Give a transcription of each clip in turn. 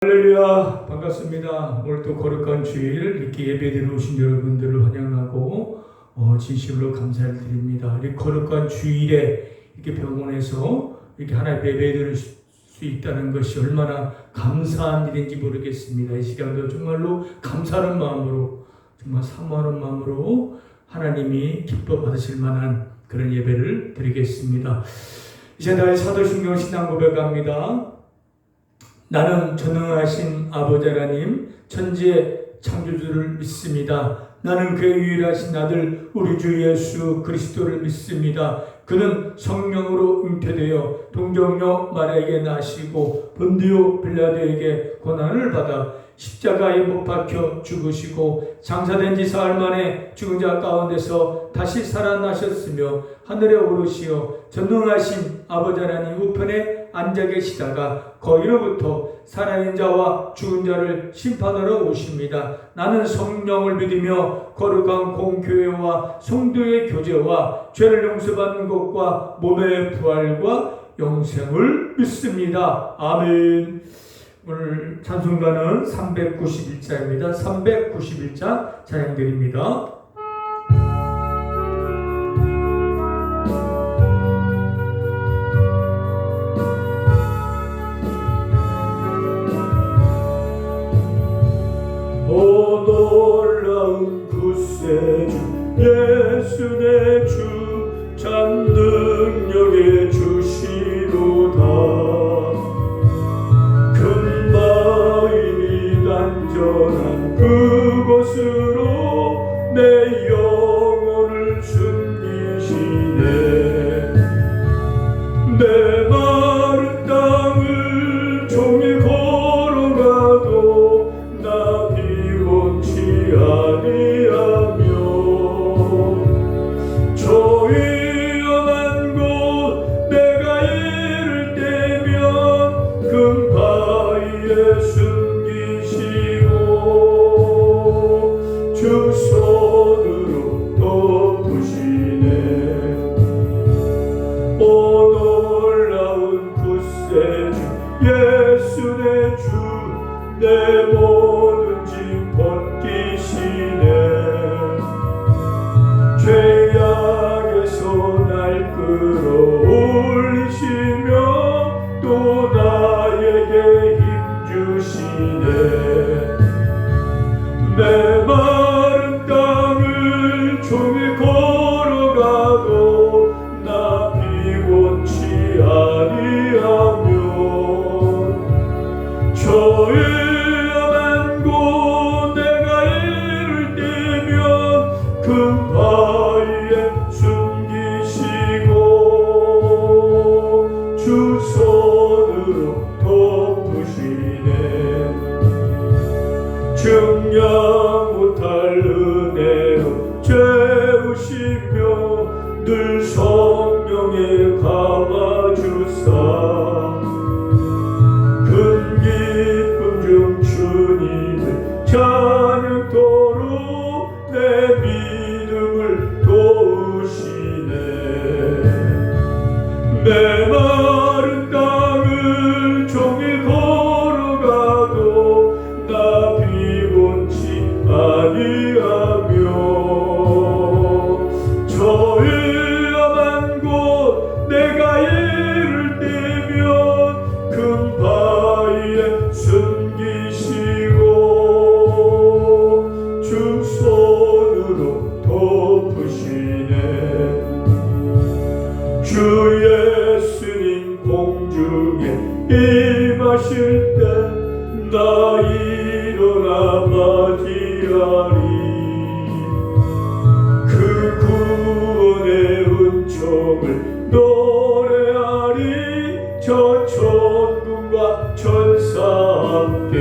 할렐루야, 반갑습니다. 오늘 또 거룩한 주일 이렇게 예배드리러 오신 여러분들을 환영하고 진심으로 감사를 드립니다. 이 거룩한 주일에 이렇게 병원에서 이렇게 하나님 예배드릴 수 있다는 것이 얼마나 감사한 일인지 모르겠습니다. 이 시간도 정말로 감사하는 마음으로, 정말 사모하는 마음으로 하나님이 기뻐 받으실 만한 그런 예배를 드리겠습니다. 이제 나의 사도신경 신앙 고백합니다. 나는 전능하신 아버지 하나님 천지의 창조주를 믿습니다. 나는 그의 유일하신 아들 우리 주 예수 그리스도를 믿습니다. 그는 성령으로 잉태되어 동정녀 마리아에게 나시고 본디오 빌라도에게 고난을 받아 십자가에 못 박혀 죽으시고 장사된 지 사흘 만에 죽은 자 가운데서 다시 살아나셨으며 하늘에 오르시어 전능하신 아버지 하나님 우편에 앉아 계시다가 거기로부터 살아있는 자와 죽은 자를 심판하러 오십니다. 나는 성령을 믿으며 거룩한 공교회와 성도의 교제와 죄를 용서받는 것과 몸의 부활과 영생을 믿습니다. 아멘. 오늘 찬송가는 391자입니다. 391자 찬양드립니다. 오 놀라운 구세주 예수 내 주 참 능력의 주시로다. 큰 바위 안전한 그곳으로 내 영혼을 숨기시네. 내 마른 땅을 종일 걸어가도 나 비원치 아니하며 저 위험한 곳 내가 이를 때면 큰 바위에 숨기시고 주 손으로 덮으시네. 오 놀라운 구세주 예수 내 주 내 모든 짐 벗기시네. 죄악에서 날 끌어올리시며 또 나에게 힘 주시네. 내 마른 땅을 종일 걸어가도 나 비원치 아니하며 저 위험한 곳 내가 이를 때면 큰 바위에 숨기시고 주 손으로 덮으시네. 증량 못할 은혜로 채우시며 늘 성령에 감아주사 큰 기쁨 중 주님을 찬양토록 내 믿음을 도우시네. 내 마른 땅을 종일 걸어가도 나 비원치 아니하며 저 위험한 곳 내가 이를 때면 큰 바위에 숨기시고 주 손으로 덮으시네. 주 예수님 공중에 임하실 때 나 일어나 맞이하리. 그 구원의 은총을 노래하리. 저 천군과 천사 함께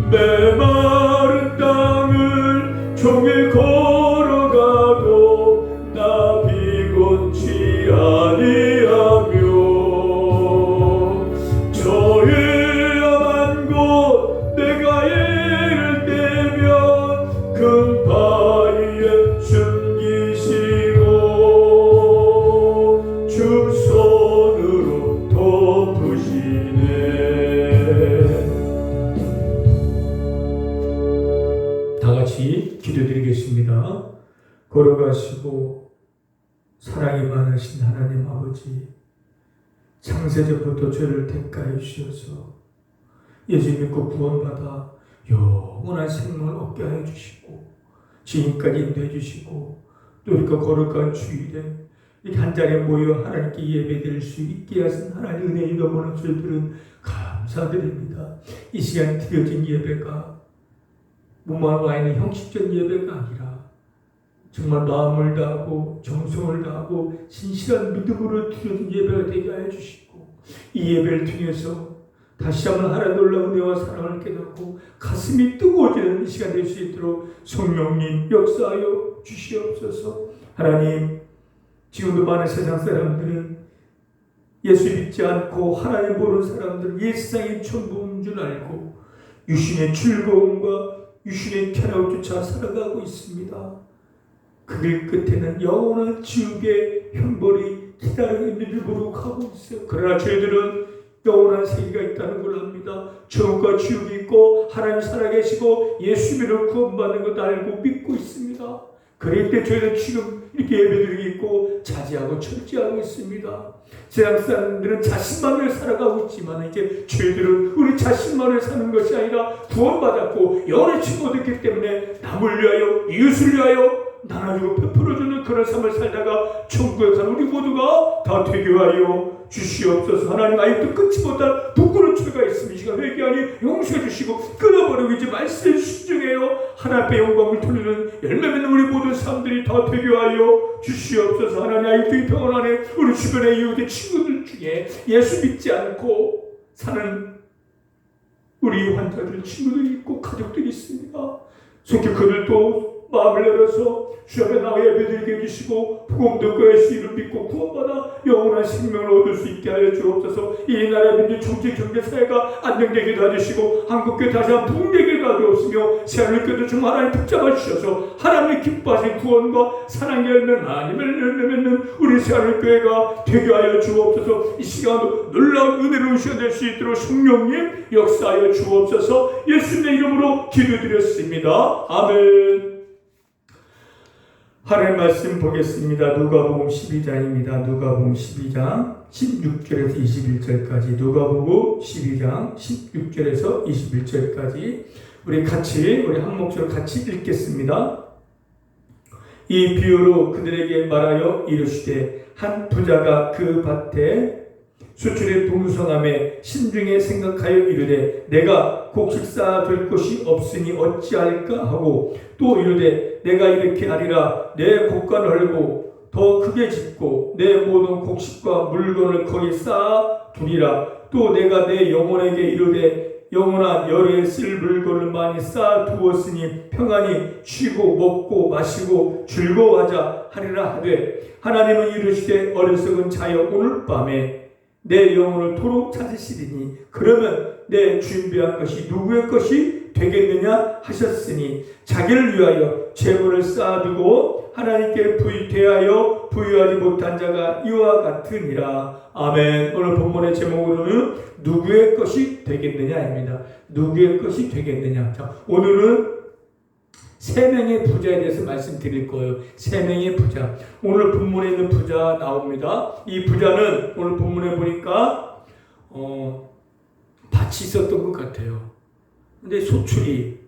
내 마른 땅을 종일 걸어가도 나 비곤치 아니하며 저 위험한 곳 내가 이를 때 걸어가시고 사랑이 많으신 하나님 아버지, 창세전부터 죄를 택하여 주셔서 예수 믿고 구원받아 영원한 생명을 얻게 하여 주시고 지금까지 인도해 주시고 또 이렇게 거룩한 주일에 이렇게 한 자리에 모여 하나님께 예배드릴 수 있게 하신 하나님 은혜이 너무나 저희들은 감사드립니다. 이 시간 드려진 예배가 몸만 와 있는 형식적 예배가 아니라 정말 마음을 다하고 정성을 다하고 진실한 믿음으로 드려진 예배가 되게 하여 주시고 이 예배를 통해서 다시 한번 하나님 놀라운 은혜와 사랑을 깨닫고 가슴이 뜨거워지는 이 시간 될 수 있도록 성령님 역사하여 주시옵소서. 하나님, 지금도 많은 세상 사람들은 예수 믿지 않고 하나님 모르는 사람들은 이 세상이 전부인 줄 알고 육신의 즐거움과 육신의 쾌락을 쫓아 살아가고 있습니다. 그 길 끝에는 영원한 지옥의 형벌이 기다리고 있는 줄 모르고 가고 있어요. 그러나 저희들은 영원한 세계가 있다는 걸 압니다. 천국과 지옥이 있고 하나님 살아계시고 예수 믿어 구원받는 것 알고 믿고 있습니다. 그럴 때 저희는 지금 이렇게 예배드리고 있고 자제하고 철저하고 있습니다. 세상 사람들은 자신만을 살아가고 있지만 이제 저희들은 우리 자신만을 사는 것이 아니라 구원받았고 영원의 축복을 얻었기 때문에 남을 위하여 이웃을 위하여 나눠주고 베풀어주는 그런 삶을 살다가 천국에 가는 우리 모두가 다 되게 하여 주시옵소서. 하나님, 아직도 끊지 못할 부끄러운 죄가 있으면 이 시간 회개하니 용서해 주시고 끊어버리고 이제 말씀에 순종해요. 하나님의 영광을 돌리는 열매 맺는 우리 모든 사람들이 다 되게 하여 주시옵소서. 하나님, 아직도 이 병원 안에 우리 주변의 이웃의 친구들 중에 예수 믿지 않고 사는 우리 환자들 친구들이 있고 가족들이 있습니다. 속히 그들도 마음을 열어서 주 앞에 나와 예배드리게 해주시고 복음 듣고 예수 이름 믿고 구원받아 영원한 생명을 얻을 수 있게 하여 주옵소서. 이 나라 민주 정치 경제 사회가 안정되게 도와주시고 한국교회 다시 한번 부흥되게 도와주옵으며 새하늘교회도 정말 하나님 붙잡아 주셔서 하나님의 기뻐하신 구원과 사랑의 열매 많이 맺는 우리 새하늘교회가 되게 하여 주옵소서. 이 시간도 놀라운 은혜로운 시간 될 수 있도록 성령님 역사하여 주옵소서. 예수님의 이름으로 기도드렸습니다. 아멘. 하나님의 말씀 보겠습니다. 누가복음 12장입니다. 누가복음 12장 16절에서 21절까지 누가복음 12장 16절에서 21절까지 우리 한 목소리로 같이 읽겠습니다. 이 비유로 그들에게 말하여 이르시되 한 부자가 그 밭에 수출이 풍성함에 신중에 생각하여 이르되 내가 곡식 쌓아둘 곳이 없으니 어찌할까 하고 또 이르되 내가 이렇게 하리라 내 곡간을 헐고 더 크게 짓고 내 모든 곡식과 물건을 거기 쌓아두리라. 또 내가 내 영혼에게 이르되 영원한 열에 쓸 물건을 많이 쌓아두었으니 평안히 쉬고 먹고 마시고 즐거워하자 하리라 하되 하나님은 이르시되 어리석은 자여 오늘 밤에 내 영혼을 토록 찾으시리니 그러면 내 준비한 것이 누구의 것이 되겠느냐 하셨으니 자기를 위하여 재물을 쌓아두고 하나님께 대하여 부유하지 못한 자가 이와 같으니라. 아멘. 오늘 본문의 제목으로는 누구의 것이 되겠느냐입니다. 누구의 것이 되겠느냐. 자, 오늘은 세 명의 부자에 대해서 말씀드릴 거예요. 세 명의 부자. 오늘 본문에 있는 부자 나옵니다. 이 부자는 오늘 본문에 보니까 밭이 있었던 것 같아요. 근데 소출이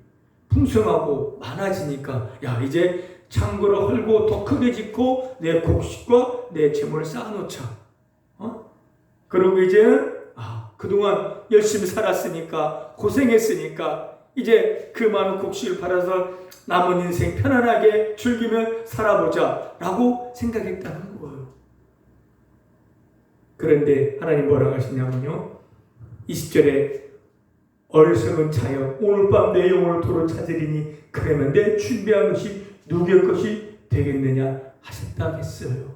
풍성하고 많아지니까 야 이제 창고를 헐고 더 크게 짓고 내 곡식과 내 재물을 쌓아놓자. 그리고 이제는 그동안 열심히 살았으니까 고생했으니까 이제 그 많은 곡식을 팔아서 남은 인생 편안하게 즐기며 살아보자 라고 생각했다는 거예요. 그런데 하나님 뭐라고 하시냐면요 20절에 어리석은 자여 오늘 밤 내 영혼을 도로 찾으리니 그러면 내 준비한 것이 누구의 것이 되겠느냐 하셨다고 했어요.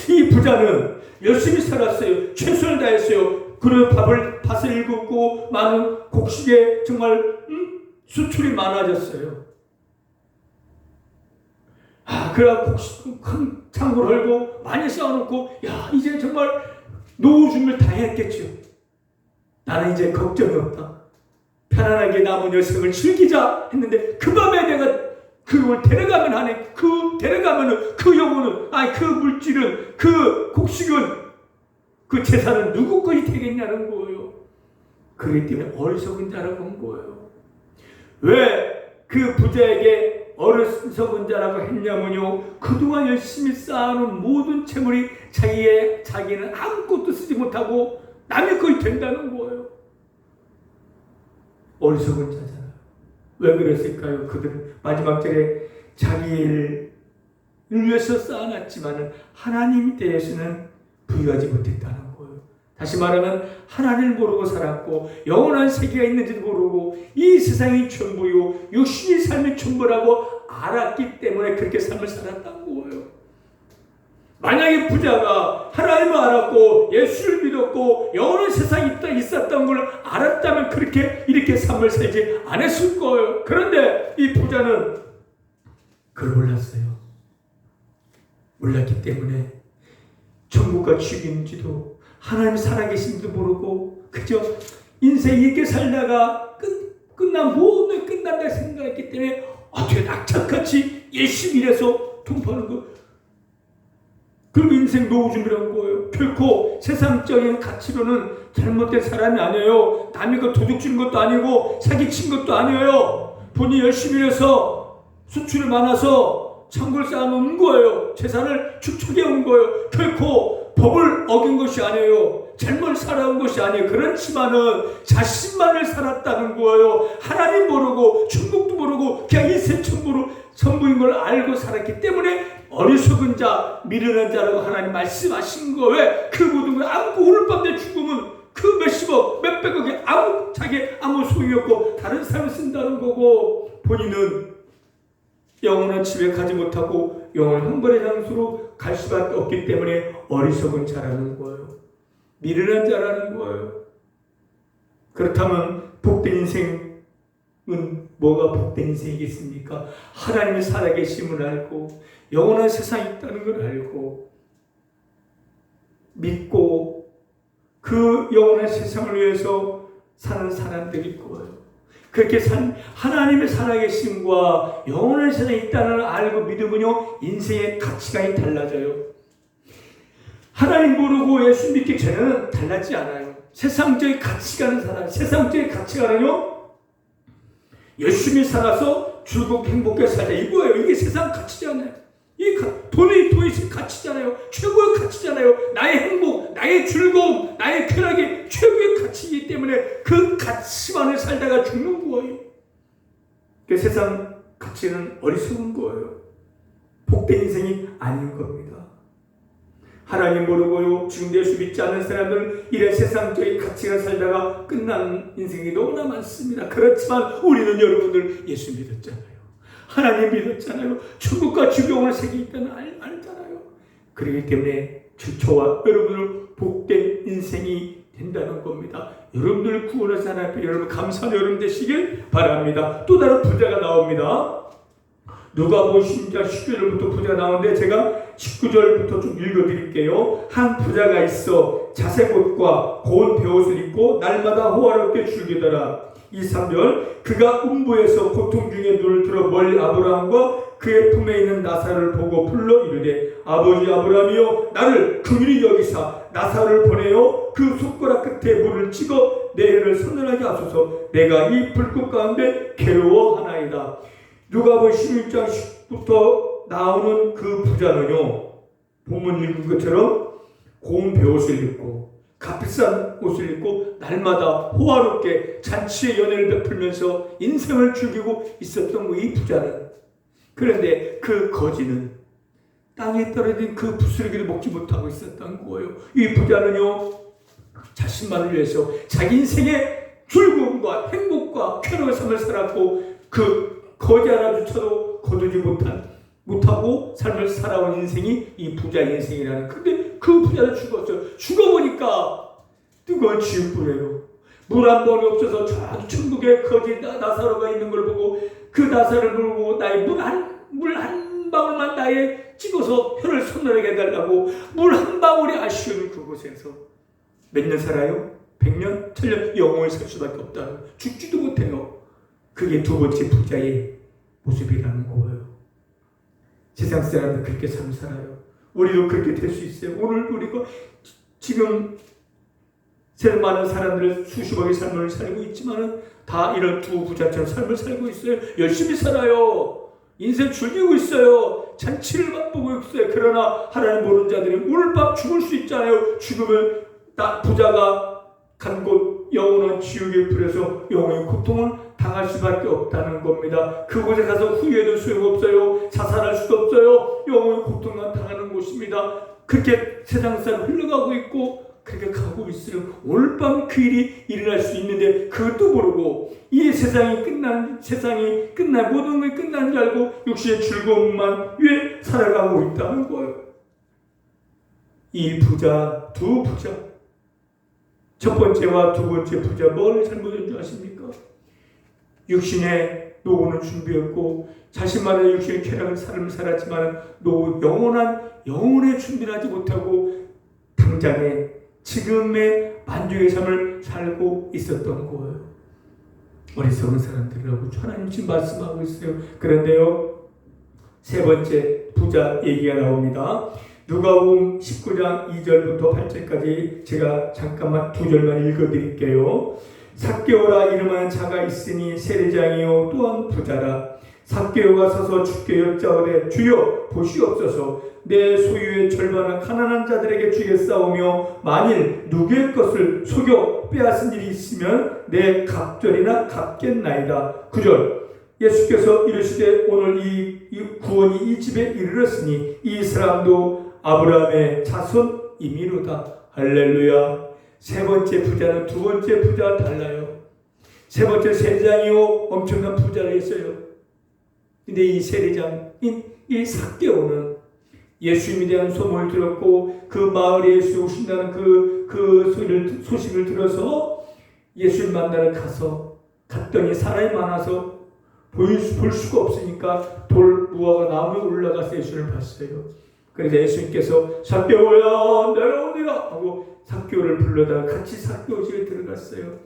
이 부자는 열심히 살았어요. 최선을 다했어요. 그리고 밭을 일궜고 많은 곡식에 정말 수출이 많아졌어요. 그래갖고 큰 창고를 헐고 많이 쌓아놓고 야 이제 정말 노후 준비를 다 했겠죠. 나는 이제 걱정이 없다. 편안하게 남은 여생을 즐기자 했는데 그 밤에 내가 그걸 데려가면 하네. 데려가면은 그 영혼은, 그 물질은, 그 곡식은, 그 재산은 누구 것이 되겠냐는 거예요. 그렇기 때문에 어리석은 자라고 한 거예요. 왜 그 부자에게 어리석은 자라고 했냐면요, 그동안 열심히 쌓아놓은 모든 재물이 자기는 아무것도 쓰지 못하고 남의 것이 된다는 거예요. 어리석은 자잖아요. 왜 그랬을까요? 그들은 마지막 절에 자기를 위해서 쌓아놨지만 하나님 대해서는 부유하지 못했다는 거예요. 다시 말하면 하나님을 모르고 살았고 영원한 세계가 있는지도 모르고 이 세상이 전부요, 육신의 삶이 전부라고 알았기 때문에 그렇게 삶을 살았다는 거예요. 만약에 부자가 하나님을 알았고 예수를 믿었고 영원한 세상이 있었던 걸 알았다면 이렇게 삶을 살지 않았을 거예요. 그런데 이 부자는 그걸 몰랐어요. 몰랐기 때문에 천국과 지옥인지도 하나님 살아계신지도 모르고 그저 인생 이렇게 살다가 끝난 모든 끝난다 생각했기 때문에 어떻게 낙착같이 열심히 일해서 통보하는 거, 그리고 인생 노후준비라는 거예요. 결코 세상적인 가치로는 잘못된 사람이 아니에요. 남이 그 도둑 주는 것도 아니고 사기친 것도 아니에요. 본인이 열심히 해서 수출이 많아서 창고를 쌓아놓은 거예요. 재산을 축적해 온 거예요. 결코 법을 어긴 것이 아니에요. 잘못 살아온 것이 아니에요. 그렇지만은 자신만을 살았다는 거예요. 하나님 모르고 천국도 모르고 그냥 인생 전부인 걸 알고 살았기 때문에 어리석은 자, 미련한 자라고 하나님 말씀하신 거예요. 그 모든 걸 오늘 밤 내 죽으면 그 몇십억, 몇백억이 아무 소용이 없고 다른 사람을 쓴다는 거고, 본인은 영원한 집에 가지 못하고 영원한 형벌의 장소로 갈 수밖에 없기 때문에 어리석은 자라는 거예요. 미련한 자라는 거예요. 그렇다면 복된 인생은 뭐가 복된 인생이겠습니까? 하나님이 살아계심을 알고 영원한 세상이 있다는 걸 알고 믿고 그 영원한 세상을 위해서 사는 사람들일 거예요. 그렇게 하나님의 살아계심과 영원한 세상이 있다는 걸 알고 믿으면요, 인생의 가치관이 달라져요. 하나님 모르고 예수 믿기 전에는 달라지지 않아요. 세상적인 가치관은 살아요. 세상적인 가치관은요, 열심히 살아서 즐겁게 행복하게 살자, 이거예요. 이게 세상 가치잖아요. 돈이 가치잖아요. 최고의 가치잖아요. 나의 행복, 나의 즐거움, 나의 쾌락이 최고의 가치이기 때문에 그 가치만을 살다가 죽는 거예요. 그 세상 가치는 어리석은 거예요. 복된 인생이 아닌 겁니다. 하나님 모르고요, 지금 예수 믿지 않는 사람들은 이런 세상적인 가치가 살다가 끝난 인생이 너무나 많습니다. 그렇지만 우리는 여러분들 예수 믿었잖아요. 하나님 믿었잖아요. 천국과 지옥의 세계에 있다는 알잖아요. 그렇기 때문에 저와 여러분을 복된 인생이 된다는 겁니다. 여러분들 구원하신 하나님 앞에 여러분 감사하는 여러분 되시길 바랍니다. 또 다른 부자가 나옵니다. 누가복음 10장 19절부터 부자가 나오는데 제가 19절부터 좀 읽어드릴게요. 한 부자가 있어 자색 옷과 고운 베옷을 입고 날마다 호화롭게 즐기더라. 23절 그가 음부에서 고통 중에 눈을 들어 멀리 아브라함과 그의 품에 있는 나사로를 보고 불러 이르되 아버지 아브라함이여 나를 긍휼히 여기사 나사로를 보내어 그 손가락 끝에 물을 찍어 내 혀를 선선하게 하소서. 내가 이 불꽃 가운데 괴로워하나이다. 누가복음 16장 10부터 나오는 그 부자는요, 본문 읽은 것처럼 고운 베옷을 입고 값비싼 옷을 입고 날마다 호화롭게 잔치의 연회를 베풀면서 인생을 즐기고 있었던 이 부자는, 그런데 그 거지는 땅에 떨어진 그 부스러기를 먹지 못하고 있었던 거예요. 이 부자는요, 자신만을 위해서 자기 인생의 즐거움과 행복과 쾌락의 삶을 살았고 그 거지 하나조차도 거두지 못하고 삶을 살아온 인생이 이 부자 인생이라는. 근데 그 부자는 죽었어요. 죽어보니까 뜨거운 지옥불이에요. 물 한 번이 없어서 저 천국에 거지 나사로가 있는 걸 보고 그 나사로를 보고 나의 물 한 방울만 나에 찍어서 혀를 선선하게 해달라고 물 한 방울이 아쉬운 그곳에서 몇 년 살아요? 100년? 1000년? 영원히 살 수밖에 없다. 죽지도 못해요. 그게 두 번째 부자의 모습이라는 거예요. 세상 사람들 그렇게 삶을 살아요. 우리도 그렇게 될 수 있어요. 오늘 우리가 지금 세상 많은 사람들 수십억의 삶을 살고 있지만 다 이런 두 부자처럼 삶을 살고 있어요. 열심히 살아요. 인생 즐기고 있어요. 잔치를 맛보고 있어요. 그러나 하나님 모르는 자들이 오늘 밤 죽을 수 있잖아요. 죽으면 딱 부자가 간 곳 영원한 지옥의 불에서 영원히 고통을 당할 수밖에 없다는 겁니다. 그곳에 가서 후회도 소용없어요. 자살할 수도 없어요. 영원히 고통만 당하는 곳입니다. 그렇게 세상 사람 흘러가고 있고 그렇게 가고 있어요. 오늘 밤 그 일이 일어날 수 있는데 그것도 모르고 이 세상이 끝난 모든 게 끝난 줄 알고 육신의 즐거움만 위해 살아가고 있다는 거예요. 이 부자, 두 부자, 첫 번째와 두 번째 부자 뭘 잘못한 줄 아십니까? 육신의 노고는 준비했고 자신만의 육신의 쾌락을 삶을 살았지만 영혼의 준비를 하지 못하고 당장의 지금의 만족의 삶을 살고 있었던 거예요. 어리석은 사람들이라고 하나님 지금 말씀하고 있어요. 그런데요, 세 번째 부자 얘기가 나옵니다. 누가복음 19장 2절부터 8절까지 제가 잠깐만 두 절만 읽어드릴게요. 삭개오라 이름하는 자가 있으니 세리장이요 또한 부자라. 삭개오가 서서 주께 여짜오되 주여 보시옵소서. 내 소유의 절반을 가난한 자들에게 주겠사오며 만일 누구의 것을 속여 빼앗은 일이 있으면 내 갑절이나 갚겠나이다. 9절 예수께서 이르시되 오늘 이 구원이 이 집에 이르렀으니 이 사람도 아브라함의 자손이미로다. 할렐루야. 세 번째 부자는 두 번째 부자와 달라요. 세 번째 세리장이요 엄청난 부자를 했어요. 근데 이 세리장인 이 삭개오는 예수님에 대한 소문을 들었고 그 마을에 예수 오신다는 그 소식을 들어서 예수님 만나러 갔더니 사람이 많아서 볼 수가 없으니까 돌 무화과 나무에 올라가서 예수님을 봤어요. 그래서 예수님께서 삭개오야 내려오니라 하고 삭개오를 불러다가 같이 삭개오 집에 들어갔어요.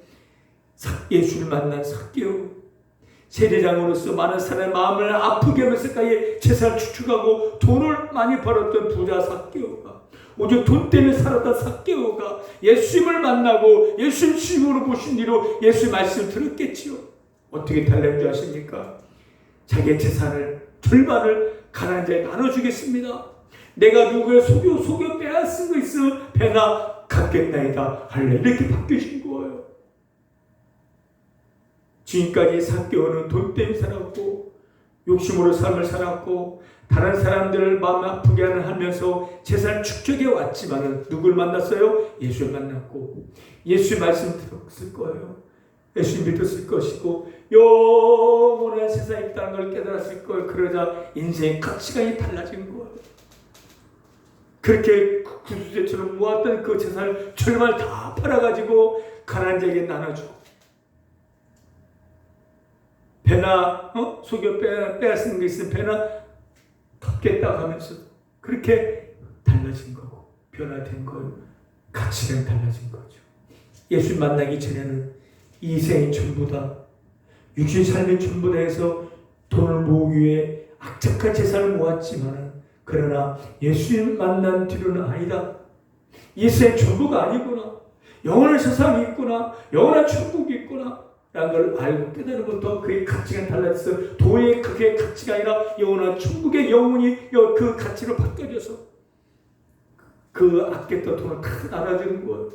예수를 만난 삭개오, 세리장으로서 많은 사람의 마음을 아프게 하면서까지 재산을 축축하고 돈을 많이 벌었던 부자 삭개오가, 오직 돈 때문에 살았던 삭개오가 예수님을 만나고 예수님 주님으로 보신 뒤로 예수의 말씀을 들었겠지요. 어떻게 달라진 줄 아십니까? 자기의 재산을 절반을 가난한 자에 나눠주겠습니다. 내가 누구의 속여 빼앗은 거 있으면 배나 갚겠나이다. 할래. 이렇게 바뀌신 거예요. 지금까지 삭개오는 돈 때문에 살았고 욕심으로 삶을 살았고 다른 사람들을 마음 아프게 하면서 재산을 축적해 왔지만은 누굴 만났어요? 예수를 만났고 예수의 말씀 들었을 거예요. 예수 믿었을 것이고 영원한 세상에 있다는 걸 깨달았을 거예요. 그러자 인생의 가치관이 달라진 거예요. 그렇게 구두쇠처럼 모았던 그 재산을 절반을 다 팔아가지고 가난한 자에게 나눠주고 배나 속여 빼앗은 게 있으면 배나 갚겠다고 하면서 그렇게 달라진 거고 변화된 거예요. 가치관이 달라진 거죠. 예수 만나기 전에는 이 생이 전부 다 육신 삶의 전부 다 해서 돈을 모으기 위해 악착한 재산을 모았지만은 그러나 예수님 만난 뒤로는 아니다. 예수의 전부가 아니구나. 영원한 세상이 있구나. 영원한 천국이 있구나. 라는 걸 알고 깨달으면부터 그의 가치가 달라져서 돈의 그게 가치가 아니라 영원한 천국의 영혼이 그 가치로 바뀌어져서 그 아꼈던 돈을 다 나눠주는 거예요.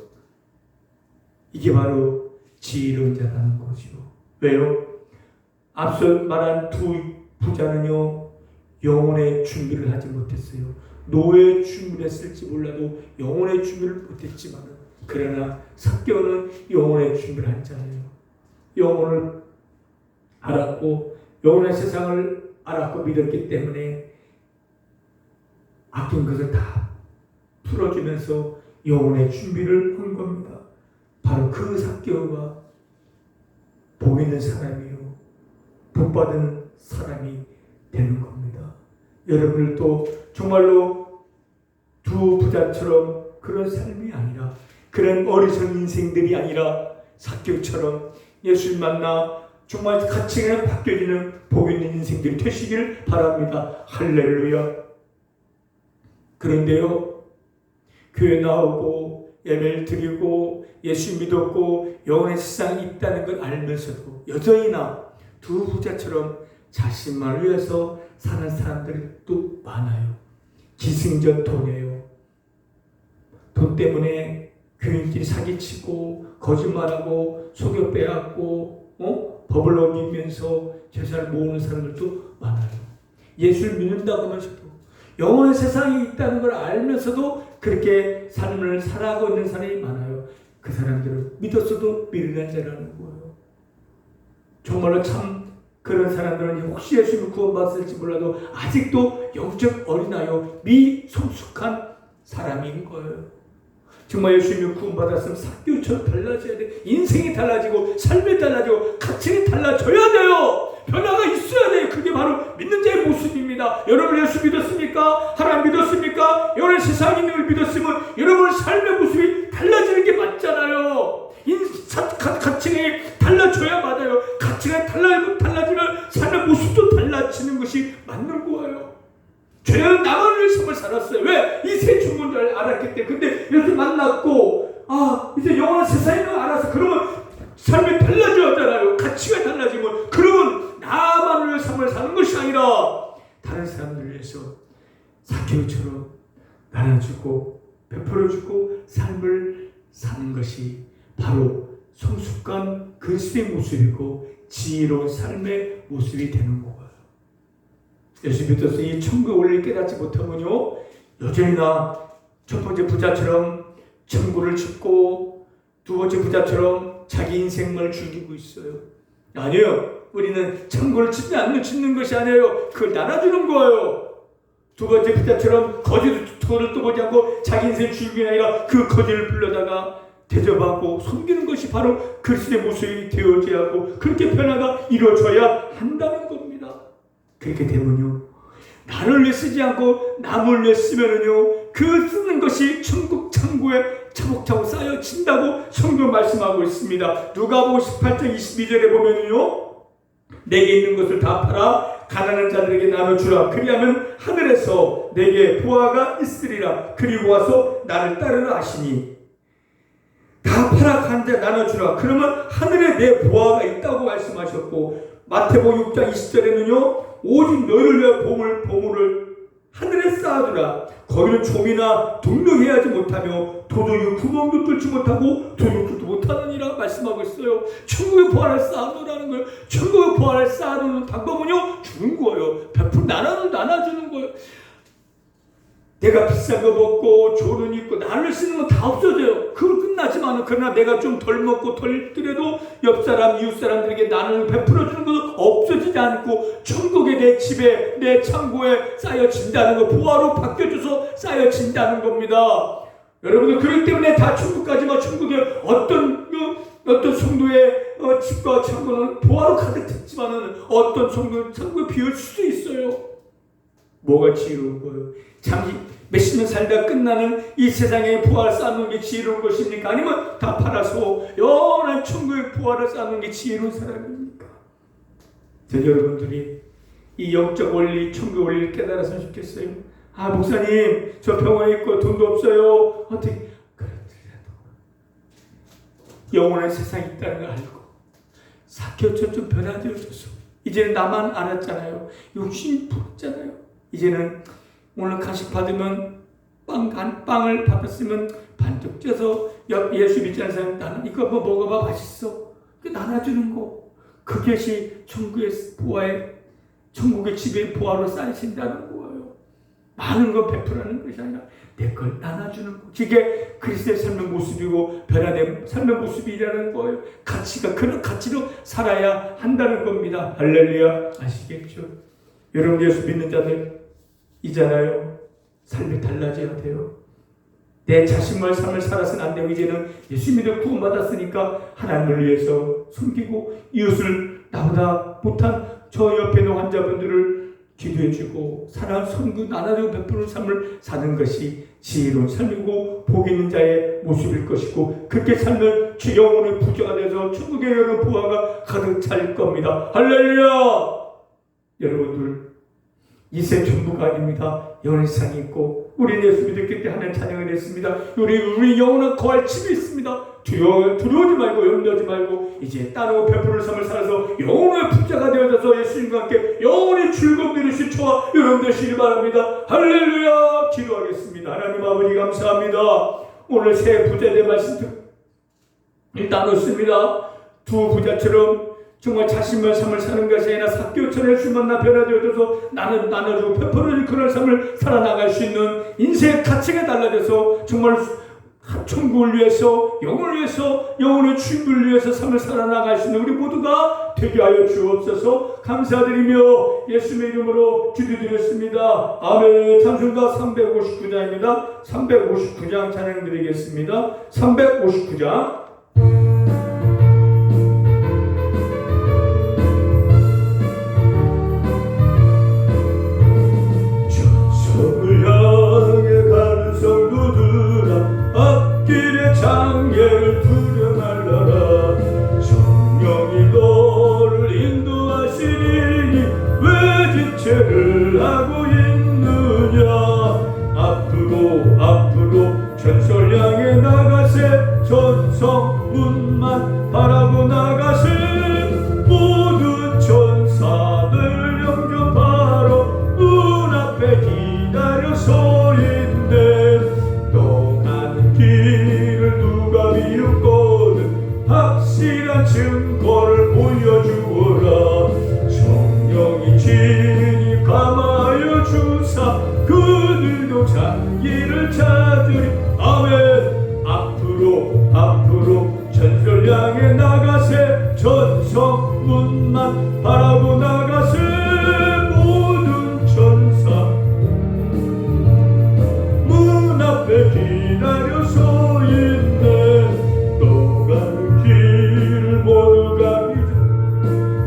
이게 바로 지혜로운 자라는 거죠. 왜요? 앞서 말한 두 부자는요 영혼의 준비를 하지 못했어요. 노예의 준비를 했을지 몰라도 영혼의 준비를 못했지만 그러나 삭개오는 영혼의 준비를 한 자예요. 영혼을 알았고 영혼의 세상을 알았고 믿었기 때문에 아낀 것을 다 풀어주면서 영혼의 준비를 한 겁니다. 바로 그 삭개오가 복 있는 사람이요 복받은 사람이 되는 겁니다. 여러분들도 정말로 두 부자처럼 그런 삶이 아니라 그런 어리석은 인생들이 아니라 삭개오처럼 예수님 만나 정말 가치가 바뀌어지는 복 있는 인생들이 되시길 바랍니다. 할렐루야. 그런데요, 교회 나오고 예배를 드리고 예수 믿었고 영원의 세상이 있다는 걸 알면서도 여전히나 두 부자처럼 자신만을 위해서 사는 사람들이 또 많아요. 기승전통이에요. 돈 때문에 교인끼리 사기치고 거짓말하고 속여 빼앗고 법을 어기면서 제사를 모으는 사람들도 많아요. 예수를 믿는다고 하면서도 영원의 세상이 있다는 걸 알면서도 그렇게 삶을 살아가고 있는 사람이 많아요. 그 사람들은 믿었어도 미련한 자라는 거예요. 정말로 참 그런 사람들은 혹시 예수를 구원받았을지 몰라도 아직도 영적 어린아이요 미성숙한 사람인 거예요. 정말 예수님을 구원받았으면 사교처럼 달라져야 돼. 인생이 달라지고 삶이 달라지고 가치가 달라져야 돼요. 변화가 있어야 돼요. 그게 바로 믿는 자의 모습입니다. 여러분 예수 믿었습니까? 하나님 믿었습니까? 여러분 세상에 있는 걸 믿었으면 여러분 삶의 모습이 달라지는 게 맞잖아요. 가치가 달라져야 맞아요. 가치가 달라지면 삶의 모습도 달라지는 것이 맞는 거예요. 죄는 나만 위해 삶을 살았어요. 왜? 이 세 주문을 알았기 때문에. 근데 이렇게 만났고 이제 영원한 세상을 알아서 그러면 삶이 달라져야 하잖아요. 가치가 달라지면 그러면 나만 위해 삶을 사는 것이 아니라 다른 사람들을 위해서 사케오처럼 나눠주고 베풀어주고 삶을 사는 것이 바로 성숙한 그리스도의 모습이고 지혜로운 삶의 모습이 되는 거예요. 예수 믿어서 이 천국의 원리를 깨닫지 못하면요 여전히나 첫 번째 부자처럼 천국을 짓고 두 번째 부자처럼 자기 인생을 즐기고 있어요. 아니에요. 우리는 천국을 짓는 것이 아니에요. 그걸 나눠주는 거예요. 두 번째 부자처럼 거짓을 또 보지 않고 자기 인생을 즐기는 게 아니라 그 거짓을 불러다가 대접하고 섬기는 것이 바로 그리스도의 모습이 되어져야 하고 그렇게 변화가 이루어져야 한다는 겁니다. 그렇게 되면요 나를 위해 쓰지 않고 남을 위해 쓰면은요 그 쓰는 것이 천국 창고에 차곡차곡 쌓여진다고 성경 말씀하고 있습니다. 누가복음 18장 22절에 보면은요 내게 있는 것을 다 팔아 가난한 자들에게 나눠주라. 그리하면 하늘에서 내게 보화가 있으리라. 그리고 와서 나를 따르라 하시니 다 팔아 가난한 자 나눠주라. 그러면 하늘에 내 보화가 있다고 말씀하셨고 마태복음 6장 20절에는요 오직 너를 위한 보물을 하늘에 쌓아두라. 거기는 좀이나 동력해야지 못하며 도둑이 구멍도 뚫지 못하고 도둑질도 못하느니라 말씀하고 있어요. 천국의 보화를 쌓아놓으라는 거예요. 천국의 보화를 쌓아놓는 방법은요 주는 거예요. 나눠주는 거예요. 내가 비싼 거 먹고 좋은 옷 입고 나를 쓰는 건 다 없어져요. 그걸 끝나지만 그러나 내가 좀 덜 먹고 덜 뜨려도 옆 사람 이웃 사람들에게 나를 베풀어 주는 건 없어지지 않고 천국의 내 집에 내 창고에 쌓여진다는 거 보화로 바뀌어져서 쌓여진다는 겁니다. 여러분들 그렇기 때문에 다 천국까지만 천국의 어떤 성도의 집과 창고는 보화로 가득 찼지만은 어떤 성도는 창고에 비울 수도 있어요. 뭐가 지혜로운 거예요? 잠시 몇십 년 살다 끝나는 이 세상에 보화를 쌓는 게 지혜로운 것입니까? 아니면 다 팔아서 영원한 천국의 보화를 쌓는 게 지혜로운 사람입니까? 여러분들이 이 영적 원리, 천국 원리를 깨달았으면 좋겠어요. 목사님 저 병원에 있고 돈도 없어요. 어떻게 그렇더라도 영원한 세상이 있다는 걸 알고 사케오처럼 좀 변화되어져서 이제는 나만 알았잖아요. 욕심이 부럽잖아요. 이제는 오늘 간식 받으면 빵을 받았으면 반쪽 쪄서 예수 믿지 않는 사람 나는 이거 한번 먹어봐 맛있어. 그 나눠주는 거. 그것이 천국의 집에 보화로 쌓이신다는 거예요. 많은 걸 베풀라는 것이 아니라 내 걸 나눠주는 거. 이게 그리스도의 삶의 모습이고 변화된 삶의 모습이라는 거예요. 그런 가치로 살아야 한다는 겁니다. 할렐루야. 아시겠죠? 여러분 예수 믿는 자들 이잖아요. 삶이 달라져야 돼요. 내 자신만의 삶을 살아서는 안 되고 이제는 예수 믿어 구원받았으니까 하나님을 위해서 섬기고 이웃을 나보다 못한 저 옆에 있는 환자분들을 기도해주고 사랑 섬기고 나눠주고 베푸는 삶을 사는 것이 지혜로운 삶이고 복 있는 자의 모습일 것이고 그렇게 살면 주 영혼의 부자가 돼서 천국의 여러 부하가 가득 찰 겁니다. 할렐루야! 여러분들 이세 전부가 아닙니다. 영원한 세상이 있고 우리 예수 믿었기 때문에 하나님 찬양을 했습니다. 우리 영혼은 거할 집이 있습니다. 두려워하지 말고 염려하지 말고 이제 따르고 베푸는 삶을 살아서 영혼의 부자가 되어져서 예수님과 함께 영원히 즐거움 누리실 저와 여러분 되시기 바랍니다. 할렐루야! 기도하겠습니다. 하나님 아버지 감사합니다. 오늘 새 부자의 말씀 나눴습니다. 두 부자처럼 정말 자신만 삶을 사는 것이 아니라 삭개오처럼 예수만 나 변화되어져서 나는 나눠주고 베풀어주는 그런 삶을 살아나갈 수 있는 인생의 가치가 달라져서 정말 천국을 위해서 영혼을 위해서 영혼의 주님을 위해서 삶을 살아나갈 수 있는 우리 모두가 되게 하여 주옵소서. 감사드리며 예수님의 이름으로 기도드렸습니다. 아멘. 찬송가 359장입니다. 359장 찬양드리겠습니다. 359장. 장애를 두려 말라라. 성령이 너를 인도하시니 왜 지체를 하고 있느냐. 앞으로 전설 향해 나가세. 전성문만 바라고 나가세. 모든 천사들 영접하러 문 앞에 기다려 서 있네. 너 가는 길을 누가 비웃거든 확실한 증거를 보여주어라. 성령이 진이 감하여 주사 그들도 자기를 찾으리. 아멘. 앞으로 전설 향해 나가세. 전성문만 바라고 나가세. 모든 천사 문 앞에 기다려 서 있네. 너 가는 길을 모두 가기 전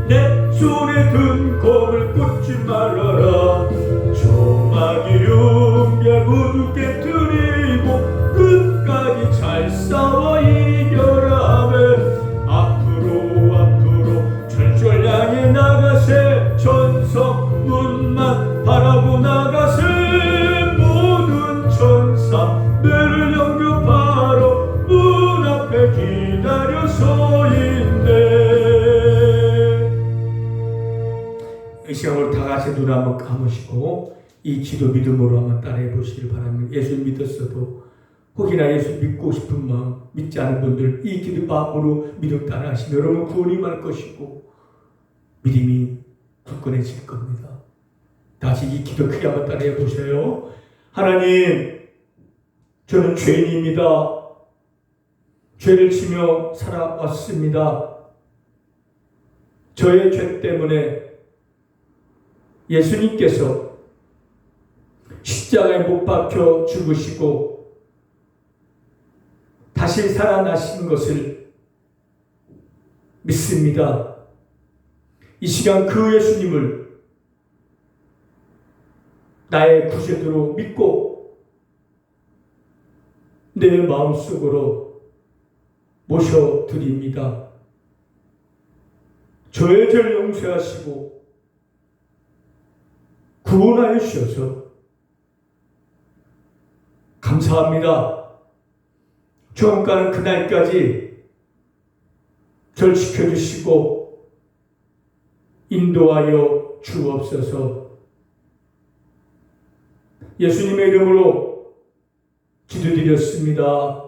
내 손에 든 검을 꽂지 말아라. 조막이 용기를 모두 깨뜨리고 끝까지 잘 싸워 이겨라. 하면 앞으로 전설 향해 나가세. 전성문만 바라고 나가세. 모든 천사들을 영접하러 문 앞에 기다려 서 있네. 이 시간으로 다 같이 눈 한번 감으시고 이 기도 믿음으로 한번 따라해 보시길 바랍니다. 예수 믿었어도 혹이나 예수 믿고 싶은 마음 믿지 않은 분들 이 기도 마음으로 믿음 따라하시면 여러분 구원이 말 것이고 믿음이 굳건해질 겁니다. 다시 이 기도 크게 한번 따라해 보세요. 하나님, 저는 죄인입니다. 죄를 지며 살아왔습니다. 저의 죄 때문에 예수님께서 십자가에 못 박혀 죽으시고 다시 살아나신 것을 믿습니다. 이 시간 그 예수님을 나의 구세주로 믿고 내 마음속으로 모셔드립니다. 저의 죄를 용서하시고 구원하여 주셔서 감사합니다. 처음 가는 그날까지 절 지켜주시고 인도하여 주옵소서. 예수님의 이름으로 기도드렸습니다.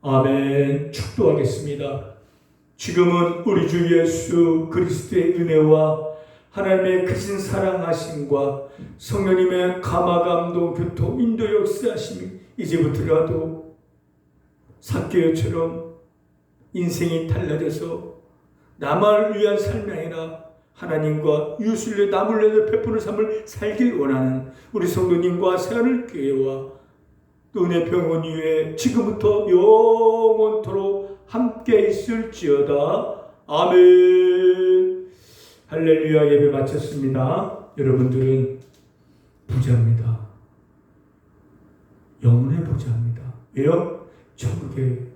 아멘. 축도하겠습니다. 지금은 우리 주 예수 그리스도의 은혜와 하나님의 크신 사랑하심과 성령님의 감화감동 교통 인도 역사하심이 이제부터라도 삭개오처럼 인생이 달라져서 나만을 위한 삶이 아니라 하나님과 이웃을 위해 남을 위해 베푸는 삶을 살길 원하는 우리 성도님과 새하늘교회와 또 은혜병원 위에 지금부터 영원토록 함께 있을지어다. 아멘. 할렐루야. 예배 마쳤습니다. 여러분들은 부자입니다. 영혼의 부자입니다. 왜요? 천국에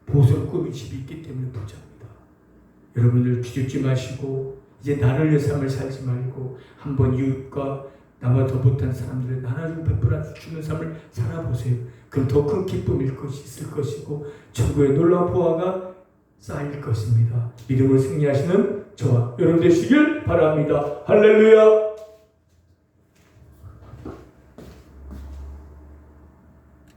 보석 꾸민 집이 있기 때문에 부자입니다. 여러분들 기죽지 마시고 이제 나를 위해 삶을 살지 말고 한번 이웃과 나와 더 못한 사람들을 나눠주고 베풀어 주는 삶을 살아보세요. 그럼 더 큰 기쁨일 것이 있을 것이고 천국의 놀라운 보화가 쌓일 것입니다. 믿음으로 승리하시는 저와 여러분 되시길 바랍니다. 할렐루야.